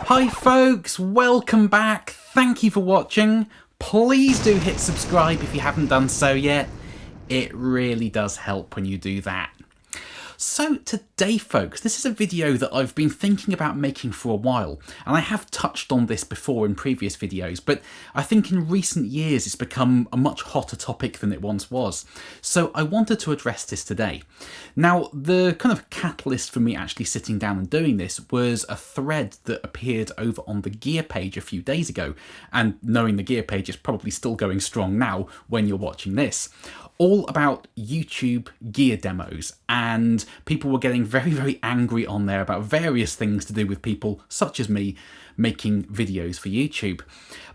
Hi folks, welcome back. Thank you for watching. Please do hit subscribe if you haven't done so yet. It really does help when you do that. So today folks, this is a video that I've been thinking about making for a while, and I have touched on this before in previous videos, but I think in recent years it's become a much hotter topic than it once was. So I wanted to address this today. Now, the kind of catalyst for me actually sitting down and doing this was a thread that appeared over on the gear page a few days ago, and knowing the gear page is probably still going strong now when you're watching this. All about YouTube gear demos, and people were getting very angry on there about various things to do with people such as me making videos for YouTube.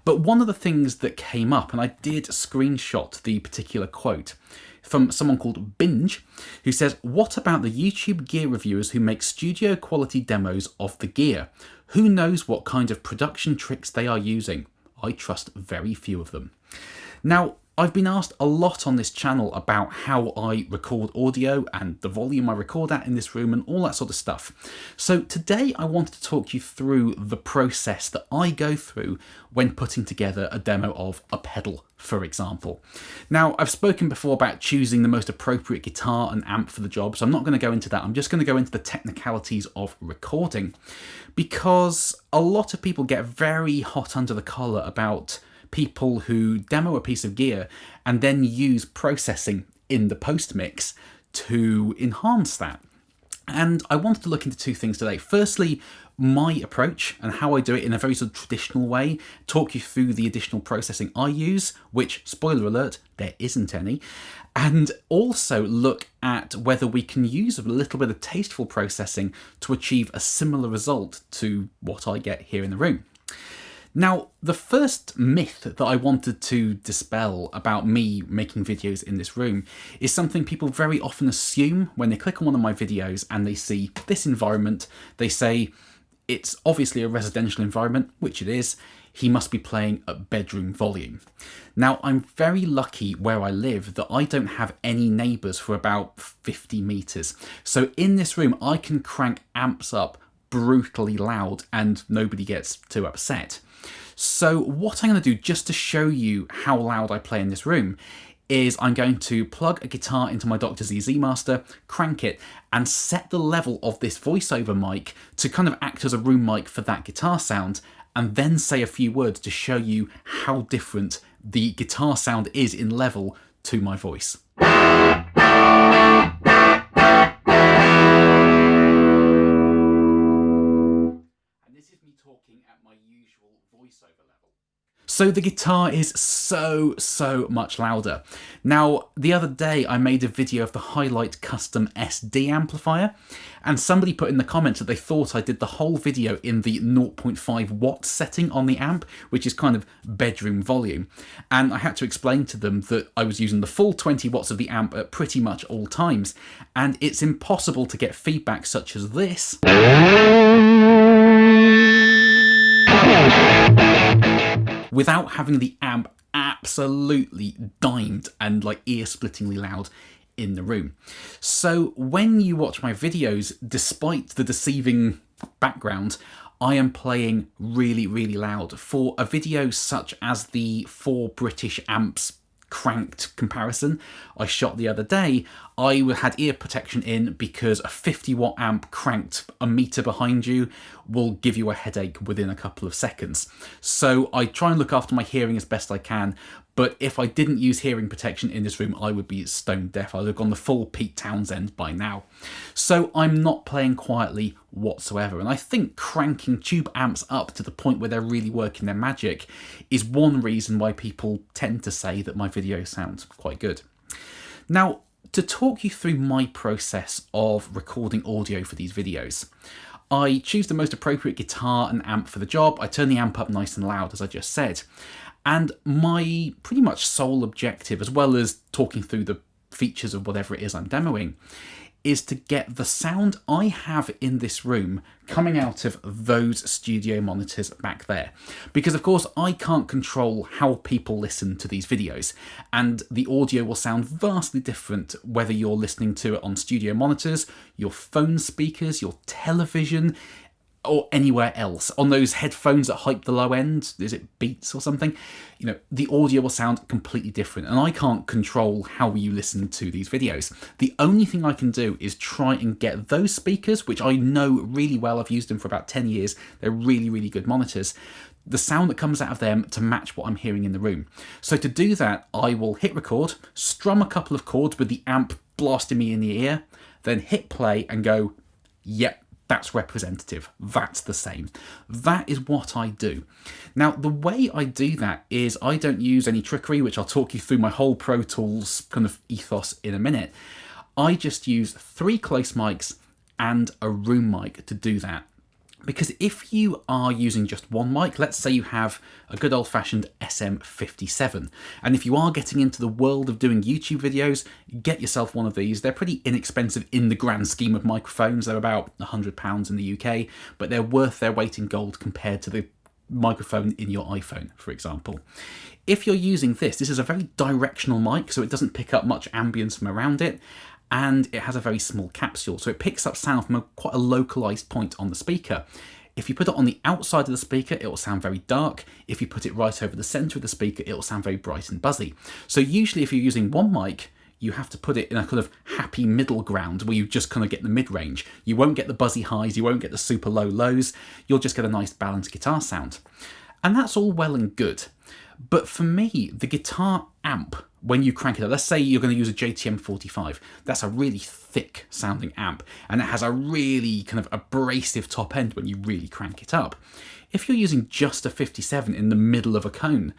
But one of the things that came up, and I did screenshot the particular quote from someone called Binge, who says, "What about the YouTube gear reviewers who make studio quality demos of the gear? Who knows what kind of production tricks they are using? I trust very few of them." Now, I've been asked a lot on this channel about how I record audio and the volume I record at in this room and all that sort of stuff. So today I wanted to talk you through the process that I go through when putting together a demo of a pedal, for example. Now, I've spoken before about choosing the most appropriate guitar and amp for the job, so I'm not going to go into that. I'm just going to go into the technicalities of recording, because a lot of people get very hot under the collar about people who demo a piece of gear and then use processing in the post mix to enhance that. And I wanted to look into two things today. Firstly, my approach and how I do it in a very sort of traditional way, talk you through the additional processing I use, which, spoiler alert, there isn't any, and also look at whether we can use a little bit of tasteful processing to achieve a similar result to what I get here in the room. Now, the first myth that I wanted to dispel about me making videos in this room is something people very often assume when they click on one of my videos and they see this environment. They say, it's obviously a residential environment, which it is. He must be playing at bedroom volume. Now, I'm very lucky where I live that I don't have any neighbours for about 50 metres. So in this room, I can crank amps up brutally loud and nobody gets too upset. So what I'm going to do, just to show you how loud I play in this room, is I'm going to plug a guitar into my Dr. Z Master, crank it, and set the level of this voiceover mic to kind of act as a room mic for that guitar sound, and then say a few words to show you how different the guitar sound is in level to my voice. So the guitar is so much louder. Now, the other day I made a video of the Highlight Custom SD amplifier, and somebody put in the comments that they thought I did the whole video in the 0.5 watt setting on the amp, which is kind of bedroom volume. And I had to explain to them that I was using the full 20 watts of the amp at pretty much all times, and it's impossible to get feedback such as this without having the amp absolutely dimed and like ear-splittingly loud in the room. So when you watch my videos, despite the deceiving background, I am playing really loud. For a video such as the 4 British amps cranked comparison I shot the other day, I had ear protection in because a 50 watt amp cranked a metre behind you will give you a headache within a couple of seconds. So I try and look after my hearing as best I can, but if I didn't use hearing protection in this room, I would be stone deaf. I would have gone the full Pete Townsend by now. So I'm not playing quietly whatsoever. And I think cranking tube amps up to the point where they're really working their magic is one reason why people tend to say that my videos sound quite good. Now, to talk you through my process of recording audio for these videos, I choose the most appropriate guitar and amp for the job. I turn the amp up nice and loud, as I just said. And my pretty much sole objective, as well as talking through the features of whatever it is I'm demoing, is to get the sound I have in this room coming out of those studio monitors back there. Because of course I can't control how people listen to these videos, and the audio will sound vastly different whether you're listening to it on studio monitors, your phone speakers, your television. or anywhere else. On those headphones that hype the low end, is it Beats or something? You know, the audio will sound completely different, and I can't control how you listen to these videos. The only thing I can do is try and get those speakers, which I know really well, I've used them for about 10 years, they're really, really good monitors, the sound that comes out of them to match what I'm hearing in the room. So to do that, I will hit record, strum a couple of chords with the amp blasting me in the ear, then hit play and go, yep, that's representative. That's the same. That is what I do. Now, the way I do that is I don't use any trickery, which I'll talk you through my whole Pro Tools kind of ethos in a minute. I just use 3 close mics and a room mic to do that. Because if you are using just one mic, let's say you have a good old-fashioned SM57, and if you are getting into the world of doing YouTube videos, get yourself one of these. They're pretty inexpensive in the grand scheme of microphones. They're about £100 in the UK, but they're worth their weight in gold compared to the microphone in your iPhone, for example. If you're using this is a very directional mic, so it doesn't pick up much ambience from around it, and it has a very small capsule, so it picks up sound from quite a localized point on the speaker. If you put it on the outside of the speaker, it will sound very dark. If you put it right over the center of the speaker, it will sound very bright and buzzy. So usually if you're using one mic, you have to put it in a kind of happy middle ground where you just kind of get the mid-range. You won't get the buzzy highs, you won't get the super low lows, you'll just get a nice balanced guitar sound. And that's all well and good. But for me, the guitar amp, when you crank it up, let's say you're going to use a JTM 45, that's a really thick sounding amp, and it has a really kind of abrasive top end when you really crank it up. If you're using just a 57 in the middle of a cone,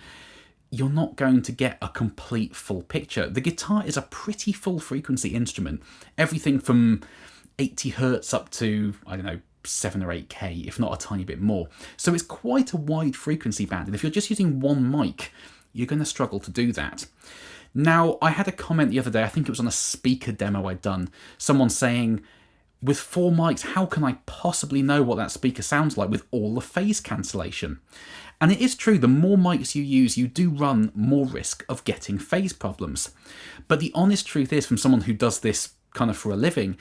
you're not going to get a complete full picture. The guitar is a pretty full frequency instrument, everything from 80 hertz up to, I don't know, 7 or 8K, if not a tiny bit more. So it's quite a wide frequency band, and if you're just using one mic, you're going to struggle to do that. Now, I had a comment the other day, I think it was on a speaker demo I'd done, someone saying, with 4 mics, how can I possibly know what that speaker sounds like with all the phase cancellation? And it is true, the more mics you use, you do run more risk of getting phase problems. But the honest truth is, from someone who does this kind of for a living,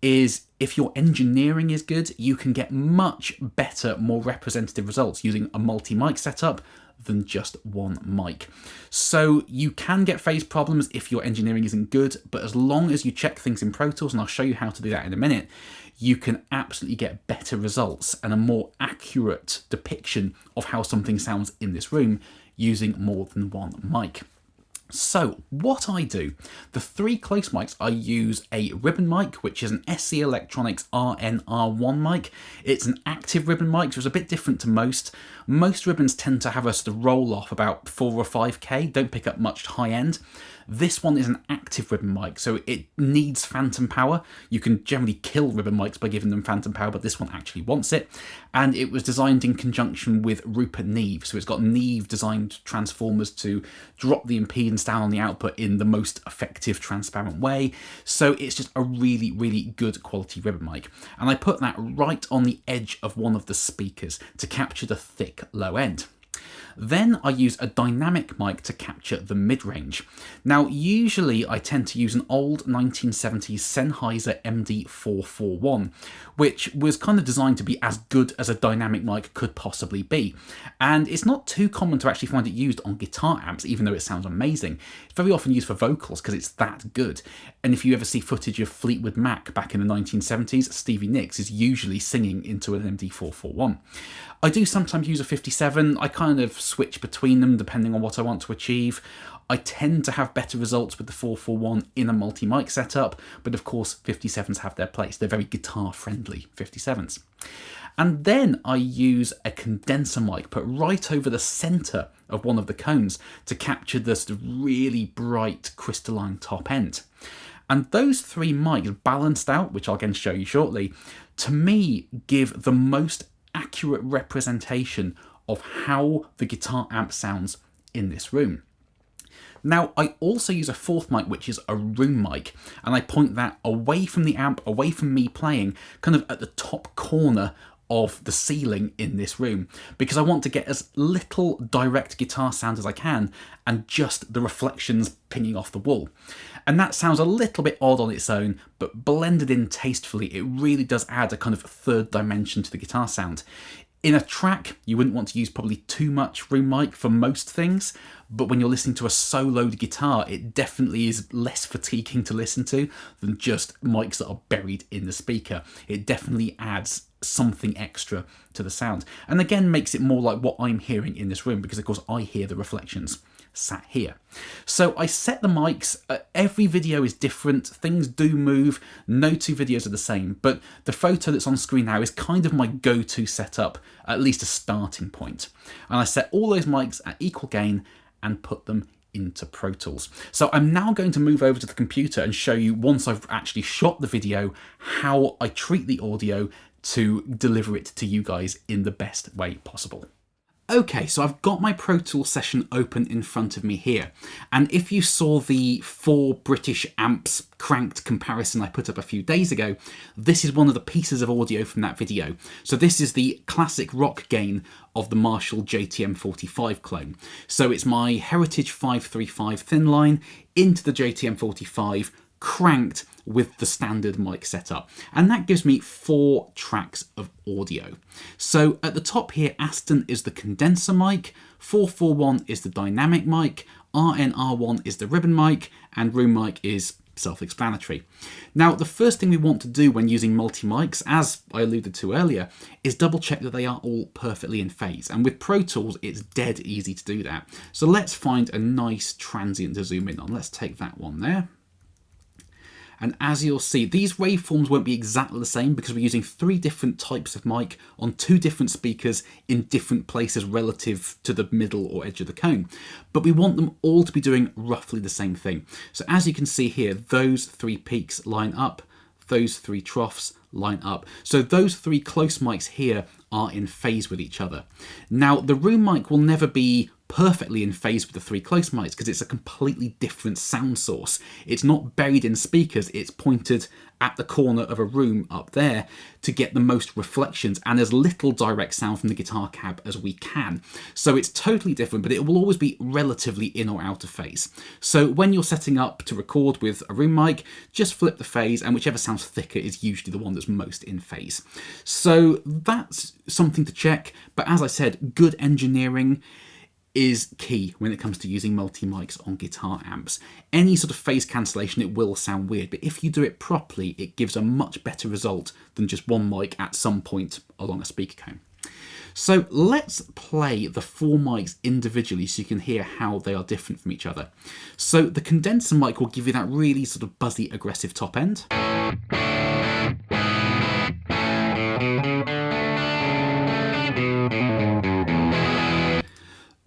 is if your engineering is good, you can get much better, more representative results using a multi-mic setup than just one mic. So you can get phase problems if your engineering isn't good, but as long as you check things in Pro Tools, and I'll show you how to do that in a minute, you can absolutely get better results and a more accurate depiction of how something sounds in this room using more than one mic. So what I do, the 3 close mics, I use a ribbon mic, which is an SC Electronics RNR1 mic. It's an active ribbon mic, so it's a bit different to most. Most ribbons tend to have a sort of roll off about 4 or 5K, don't pick up much high end. This one is an active ribbon mic, so it needs phantom power. You can generally kill ribbon mics by giving them phantom power, but this one actually wants it. And it was designed in conjunction with Rupert Neve, so it's got Neve designed transformers to drop the impedance down on the output in the most effective, transparent way. So it's just a really, really good quality ribbon mic. And I put that right on the edge of one of the speakers to capture the thick low end. Then I use a dynamic mic to capture the mid-range. Now, usually I tend to use an old 1970s Sennheiser MD441, which was kind of designed to be as good as a dynamic mic could possibly be. And it's not too common to actually find it used on guitar amps, even though it sounds amazing. It's very often used for vocals because it's that good. And if you ever see footage of Fleetwood Mac back in the 1970s, Stevie Nicks is usually singing into an MD441. I do sometimes use a 57. I kind of switch between them depending on what I want to achieve. I tend to have better results with the 441 in a multi-mic setup, but of course 57s have their place. They're very guitar-friendly 57s. And then I use a condenser mic put right over the centre of one of the cones to capture the sort of really bright crystalline top end. And those 3 mics balanced out, which I'll again show you shortly, to me give the most accurate representation of how the guitar amp sounds in this room. Now, I also use a 4th mic, which is a room mic, and I point that away from the amp, away from me playing, kind of at the top corner of the ceiling in this room, because I want to get as little direct guitar sound as I can and just the reflections pinging off the wall. And that sounds a little bit odd on its own, but blended in tastefully, it really does add a kind of third dimension to the guitar sound. In a track, you wouldn't want to use probably too much room mic for most things, but when you're listening to a soloed guitar, it definitely is less fatiguing to listen to than just mics that are buried in the speaker. It definitely adds something extra to the sound, and again makes it more like what I'm hearing in this room, because of course I hear the reflections sat here. So I set the mics. Every video is different, things do move, no two videos are the same, but the photo that's on screen now is kind of my go-to setup, at least a starting point. And I set all those mics at equal gain and put them into Pro Tools. So I'm now going to move over to the computer and show you, once I've actually shot the video, how I treat the audio to deliver it to you guys in the best way possible. Okay, so I've got my Pro Tools session open in front of me here, and if you saw the 4 British amps cranked comparison I put up a few days ago, this is one of the pieces of audio from that video. So this is the classic rock gain of the Marshall JTM45 clone. So it's my Heritage 535 thin line into the JTM45, cranked with the standard mic setup, and that gives me 4 tracks of audio. So at the top here, Aston is the condenser mic, 441 is the dynamic mic, RNR1 is the ribbon mic, and room mic is self-explanatory. Now, the first thing we want to do when using multi-mics, as I alluded to earlier, is double check that they are all perfectly in phase, and with Pro Tools it's dead easy to do that. So let's find a nice transient to zoom in on. Let's take that one there. And as you'll see, these waveforms won't be exactly the same because we're using 3 different types of mic on 2 different speakers in different places relative to the middle or edge of the cone. But we want them all to be doing roughly the same thing. So as you can see here, those 3 peaks line up, those 3 troughs line up. So those 3 close mics here are in phase with each other. Now, the room mic will never be perfectly in phase with the 3 close mics because it's a completely different sound source. It's not buried in speakers, it's pointed at the corner of a room up there to get the most reflections and as little direct sound from the guitar cab as we can. So it's totally different, but it will always be relatively in or out of phase. So when you're setting up to record with a room mic, just flip the phase, and whichever sounds thicker is usually the one that's most in phase. So that's something to check, but as I said, good engineering is key when it comes to using multi-mics on guitar amps. Any sort of phase cancellation, it will sound weird, but if you do it properly, it gives a much better result than just one mic at some point along a speaker cone. So let's play the 4 mics individually so you can hear how they are different from each other. So the condenser mic will give you that really sort of buzzy, aggressive top end.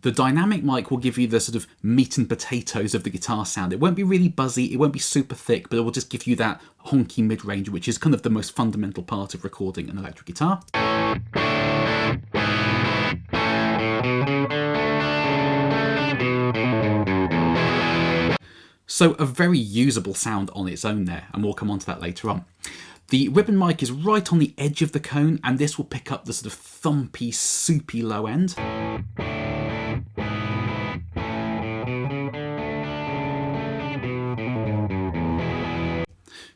The dynamic mic will give you the sort of meat and potatoes of the guitar sound. It won't be really buzzy, it won't be super thick, but it will just give you that honky mid-range, which is kind of the most fundamental part of recording an electric guitar. So a very usable sound on its own there, and we'll come on to that later on. The ribbon mic is right on the edge of the cone, and this will pick up the sort of thumpy, soupy low end.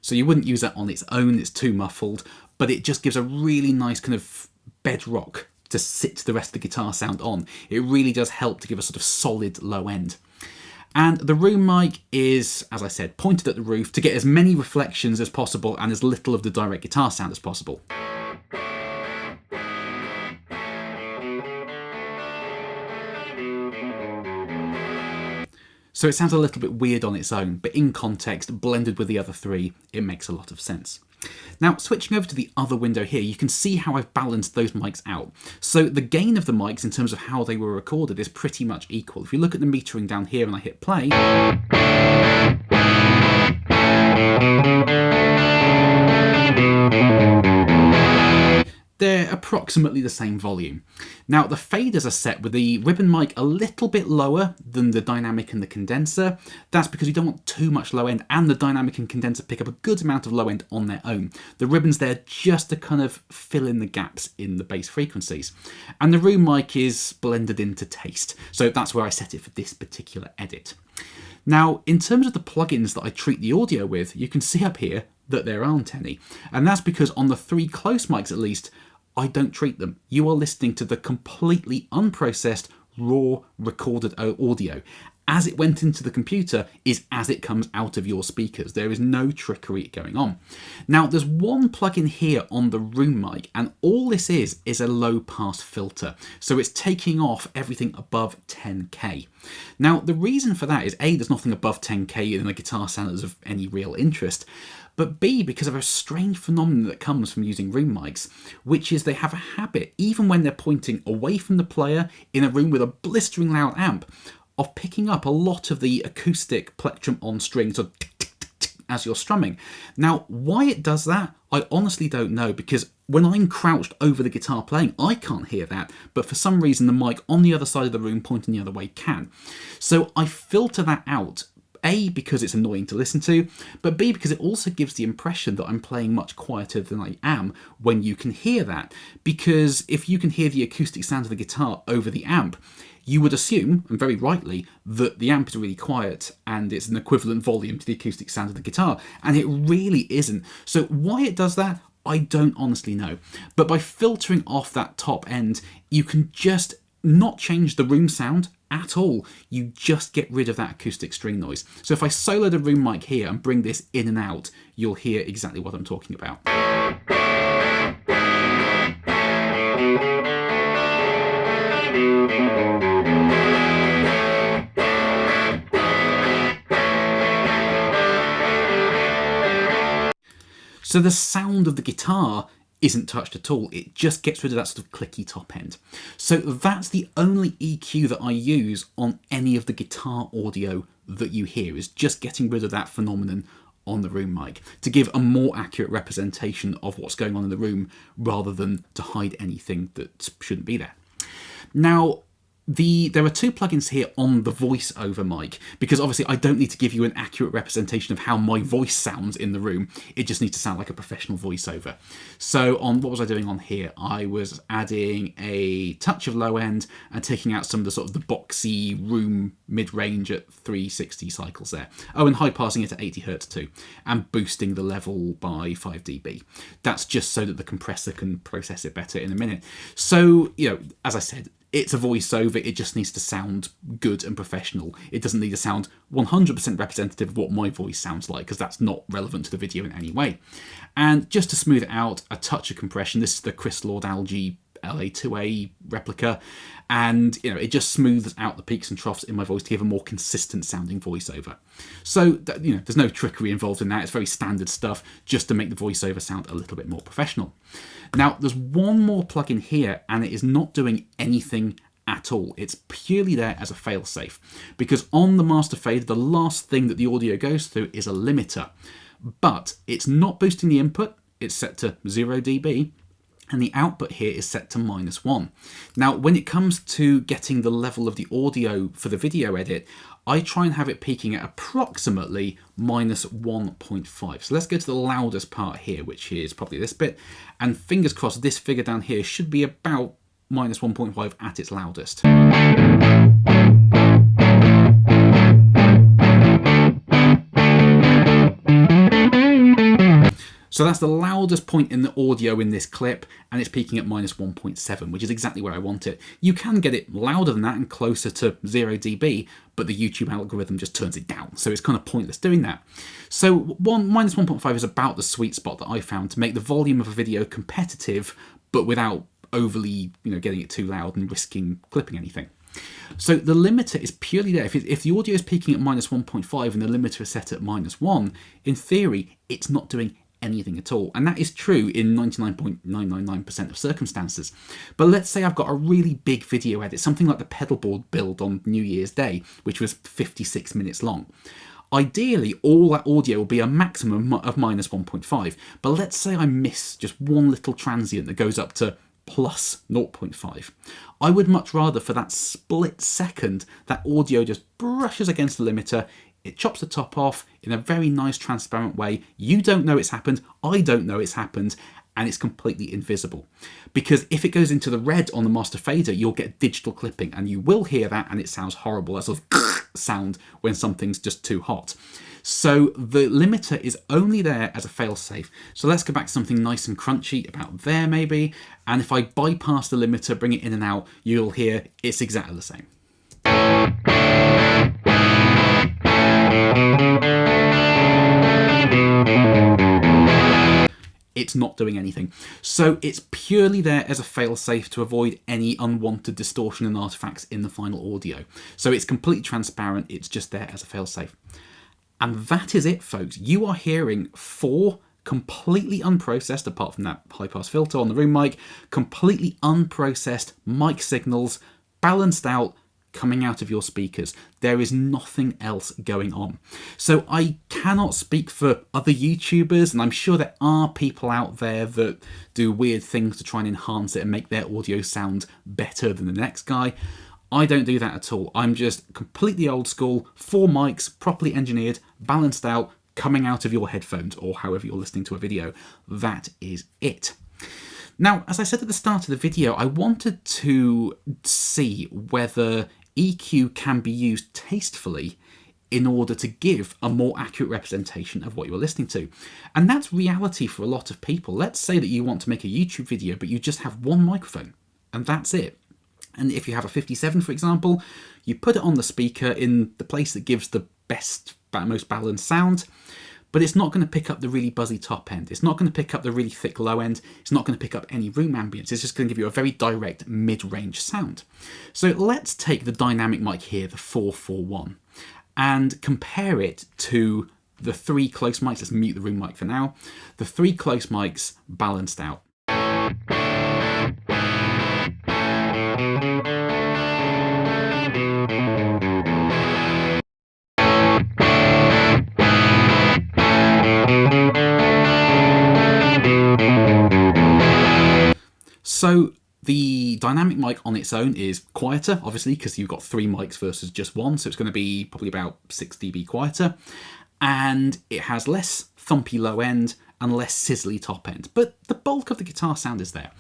So you wouldn't use that on its own, it's too muffled, but it just gives a really nice kind of bedrock to sit the rest of the guitar sound on. It really does help to give a sort of solid low end. And the room mic is, as I said, pointed at the roof to get as many reflections as possible and as little of the direct guitar sound as possible. So it sounds a little bit weird on its own, but in context, blended with the other 3, it makes a lot of sense. Now, switching over to the other window here, you can see how I've balanced those mics out. So the gain of the mics in terms of how they were recorded is pretty much equal. If you look at the metering down here and I hit play, they're approximately the same volume. Now the faders are set with the ribbon mic a little bit lower than the dynamic and the condenser. That's because you don't want too much low end, and the dynamic and condenser pick up a good amount of low end on their own. The ribbon's there just to kind of fill in the gaps in the bass frequencies. And the room mic is blended into taste, so that's where I set it for this particular edit. Now, in terms of the plugins that I treat the audio with, you can see up here that there aren't any. And that's because on the 3 close mics at least, I don't treat them. You are listening to the completely unprocessed, raw, recorded audio. As it went into the computer is as it comes out of your speakers. There is no trickery going on. Now, there's one plugin here on the room mic, and all this is a low pass filter. So it's taking off everything above 10k. Now, the reason for that is A, there's nothing above 10k in a guitar sound that's of any real interest, but B, because of a strange phenomenon that comes from using room mics, which is they have a habit, even when they're pointing away from the player in a room with a blistering loud amp, of picking up a lot of the acoustic plectrum on strings, so as you're strumming. Now, why it does that, I honestly don't know, because when I'm crouched over the guitar playing, I can't hear that, but for some reason the mic on the other side of the room pointing the other way can. So I filter that out, A, because it's annoying to listen to, but B, because it also gives the impression that I'm playing much quieter than I am when you can hear that. Because if you can hear the acoustic sound of the guitar over the amp, you would assume, and very rightly, that the amp is really quiet and it's an equivalent volume to the acoustic sound of the guitar, and it really isn't. So why it does that, I don't honestly know. But by filtering off that top end, you can just not change the room sound at all. You just get rid of that acoustic string noise. So if I solo the room mic here and bring this in and out, you'll hear exactly what I'm talking about. So the sound of the guitar isn't touched at all. It just gets rid of that sort of clicky top end. So that's the only EQ that I use on any of the guitar audio that you hear, is just getting rid of that phenomenon on the room mic to give a more accurate representation of what's going on in the room rather than to hide anything that shouldn't be there. Now, there are 2 plugins here on the voiceover mic, because obviously I don't need to give you an accurate representation of how my voice sounds in the room. It just needs to sound like a professional voiceover. So on, what was I doing on here? I was adding a touch of low end and taking out some of the sort of the boxy room mid-range at 360 cycles there. Oh, and high passing it at 80 Hz too, and boosting the level by 5 dB. That's just so that the compressor can process it better in a minute. So, you know, as I said, it's a voiceover, it just needs to sound good and professional. It doesn't need to sound 100% representative of what my voice sounds like, because that's not relevant to the video in any way. And just to smooth it out, a touch of compression. This is the Chris Lord Algae LA2A replica, and you know, it just smooths out the peaks and troughs in my voice to give a more consistent sounding voiceover. So you know, there's no trickery involved in that. It's very standard stuff just to make the voiceover sound a little bit more professional. Now, there's one more plugin here, and it is not doing anything at all. It's purely there as a failsafe, because on the master fader, the last thing that the audio goes through is a limiter, but it's not boosting the input. It's set to 0 dB, and the output here is set to -1. Now, when it comes to getting the level of the audio for the video edit, I try and have it peaking at approximately -1.5. So let's go to the loudest part here, which is probably this bit, and fingers crossed this figure down here should be about -1.5 at its loudest. So that's the loudest point in the audio in this clip, and it's peaking at -1.7, which is exactly where I want it. You can get it louder than that and closer to 0 dB, but the YouTube algorithm just turns it down, so it's kind of pointless doing that. So -1.5 is about the sweet spot that I found to make the volume of a video competitive, but without overly, you know, getting it too loud and risking clipping anything. So the limiter is purely there. If the audio is peaking at -1.5 and the limiter is set at -1, in theory, it's not doing anything at all. And that is true in 99.999% of circumstances. But let's say I've got a really big video edit, something like the pedalboard build on New Year's Day, which was 56 minutes long. Ideally, all that audio will be a maximum of minus 1.5, but let's say I miss just one little transient that goes up to plus 0.5. I would much rather, for that split second, that audio just brushes against the limiter, it chops the top off in a very nice transparent way. You don't know it's happened, I don't know it's happened, and it's completely invisible. Because if it goes into the red on the master fader, you'll get digital clipping, and you will hear that, and it sounds horrible. That sort of sound when something's just too hot. So the limiter is only there as a fail-safe. So let's go back to something nice and crunchy, about there maybe, and if I bypass the limiter, bring it in and out, you'll hear it's exactly the same. It's not doing anything. So it's purely there as a fail-safe to avoid any unwanted distortion and artifacts in the final audio. So it's completely transparent, it's just there as a fail-safe. And that is it, folks. You are hearing 4 completely unprocessed, apart from that high-pass filter on the room mic, completely unprocessed mic signals, balanced out, coming out of your speakers. There is nothing else going on. So I cannot speak for other YouTubers, and I'm sure there are people out there that do weird things to try and enhance it and make their audio sound better than the next guy. I don't do that at all. I'm just completely old school, 4 mics, properly engineered, balanced out, coming out of your headphones or however you're listening to a video. That is it. Now, as I said at the start of the video, I wanted to see whether EQ can be used tastefully in order to give a more accurate representation of what you're listening to. And that's reality for a lot of people. Let's say that you want to make a YouTube video, but you just have one microphone, and that's it. And if you have a 57, for example, you put it on the speaker in the place that gives the best, most balanced sound, but it's not going to pick up the really buzzy top end. It's not going to pick up the really thick low end. It's not going to pick up any room ambience. It's just going to give you a very direct mid-range sound. So let's take the dynamic mic here, the 441, and compare it to the 3 close mics. Let's mute the room mic for now. The 3 close mics balanced out. So the dynamic mic on its own is quieter, obviously, because you've got 3 mics versus just 1, so it's going to be probably about 6 dB quieter, and it has less thumpy low end and less sizzly top end, but the bulk of the guitar sound is there.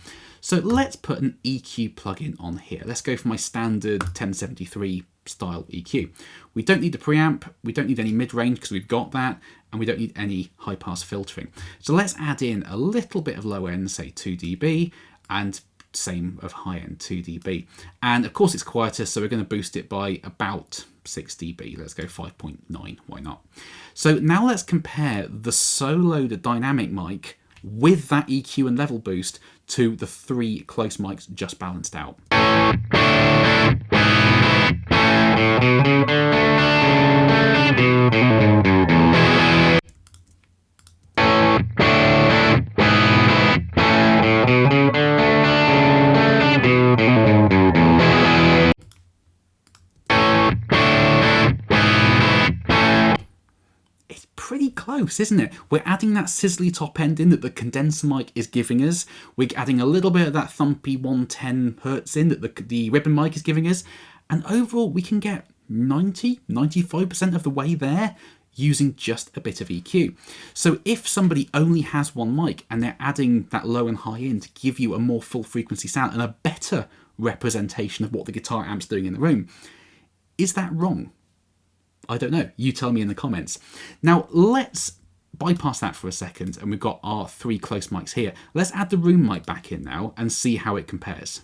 So let's put an EQ plugin on here. Let's go for my standard 1073 style EQ. We don't need the preamp, we don't need any mid-range because we've got that, and we don't need any high-pass filtering. So let's add in a little bit of low end, say 2 dB, and same of high end, 2 dB. And of course it's quieter, so we're going to boost it by about 6 dB. Let's go 5.9, why not? So now let's compare the soloed dynamic mic with that EQ and level boost to the 3 close mics just balanced out. Pretty close, isn't it? We're adding that sizzly top end in that the condenser mic is giving us. We're adding a little bit of that thumpy 110 hertz in that the ribbon mic is giving us. And overall, we can get 95% of the way there using just a bit of EQ. So if somebody only has one mic and they're adding that low and high end to give you a more full frequency sound and a better representation of what the guitar amp's doing in the room, is that wrong? I don't know. You tell me in the comments. Now let's bypass that for a second, and we've got our 3 close mics here. Let's add the room mic back in now and see how it compares.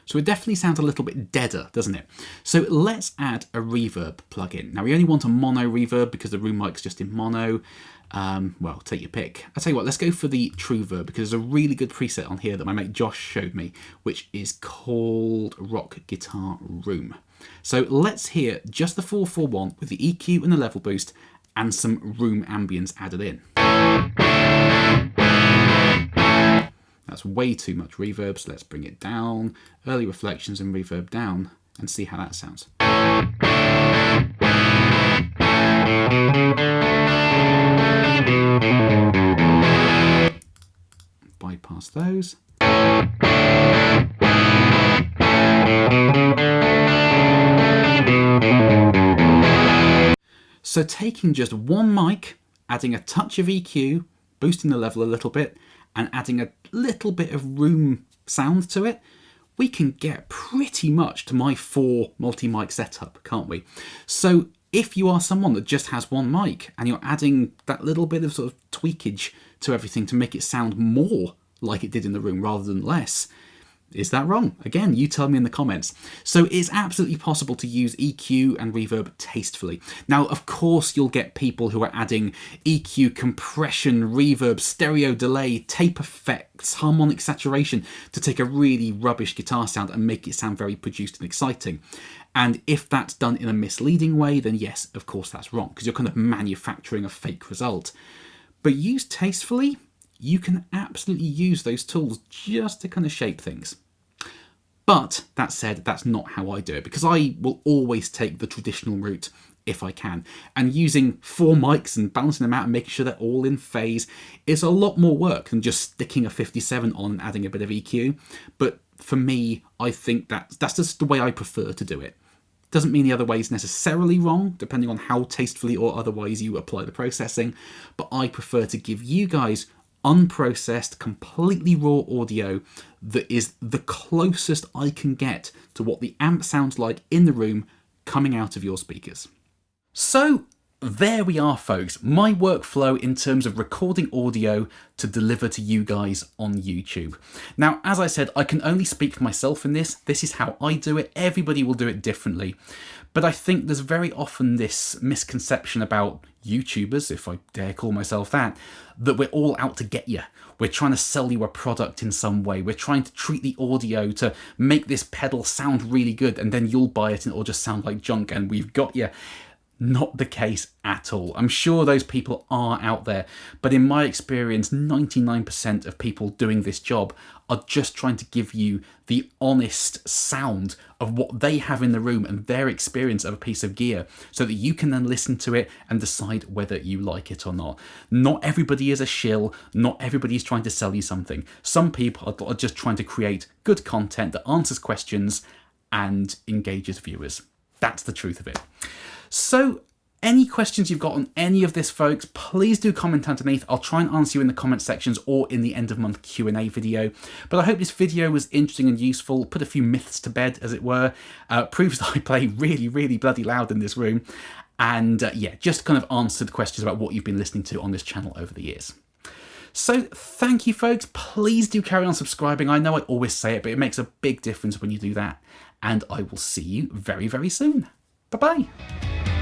So it definitely sounds a little bit deader, doesn't it? So let's add a reverb plugin. Now we only want a mono reverb because the room mic's just in mono. Well, take your pick. I'll tell you what, let's go for the True Verb because there's a really good preset on here that my mate Josh showed me, which is called Rock Guitar Room. So let's hear just the 441 with the EQ and the level boost and some room ambience added in. That's way too much reverb, so let's bring it down. Early reflections and reverb down, and see how that sounds. Bypass those. So taking just one mic, adding a touch of EQ, boosting the level a little bit, and adding a little bit of room sound to it, we can get pretty much to my 4 multi-mic setup, can't we? So if you are someone that just has one mic and you're adding that little bit of sort of tweakage to everything to make it sound more like it did in the room rather than less, is that wrong? Again, you tell me in the comments. So it's absolutely possible to use EQ and reverb tastefully. Now, of course, you'll get people who are adding EQ, compression, reverb, stereo delay, tape effects, harmonic saturation to take a really rubbish guitar sound and make it sound very produced and exciting. And if that's done in a misleading way, then yes, of course that's wrong, because you're kind of manufacturing a fake result. But used tastefully, you can absolutely use those tools just to kind of shape things. But that said, that's not how I do it, because I will always take the traditional route if I can. And using 4 mics and balancing them out and making sure they're all in phase is a lot more work than just sticking a 57 on and adding a bit of EQ. But for me, I think that's just the way I prefer to do it. Doesn't mean the other way is necessarily wrong, depending on how tastefully or otherwise you apply the processing. But I prefer to give you guys unprocessed, completely raw audio that is the closest I can get to what the amp sounds like in the room coming out of your speakers. So there we are, folks, my workflow in terms of recording audio to deliver to you guys on YouTube. Now, as I said, I can only speak for myself in this. This is how I do it. Everybody will do it differently. But I think there's very often this misconception about YouTubers, if I dare call myself that we're all out to get you. We're trying to sell you a product in some way. We're trying to treat the audio to make this pedal sound really good, and then you'll buy it and it'll just sound like junk and we've got you. Not the case at all. I'm sure those people are out there, but in my experience, 99% of people doing this job are just trying to give you the honest sound of what they have in the room and their experience of a piece of gear, so that you can then listen to it and decide whether you like it or not. Not everybody is a shill. Not everybody is trying to sell you something. Some people are just trying to create good content that answers questions and engages viewers. That's the truth of it. So any questions you've got on any of this, folks, please do comment underneath. I'll try and answer you in the comment sections or in the end of month Q&A video. But I hope this video was interesting and useful, put a few myths to bed, as it were, proves that I play really, really bloody loud in this room. And yeah, just kind of answered questions about what you've been listening to on this channel over the years. So thank you, folks. Please do carry on subscribing. I know I always say it, but it makes a big difference when you do that. And I will see you very, very soon. Bye-bye.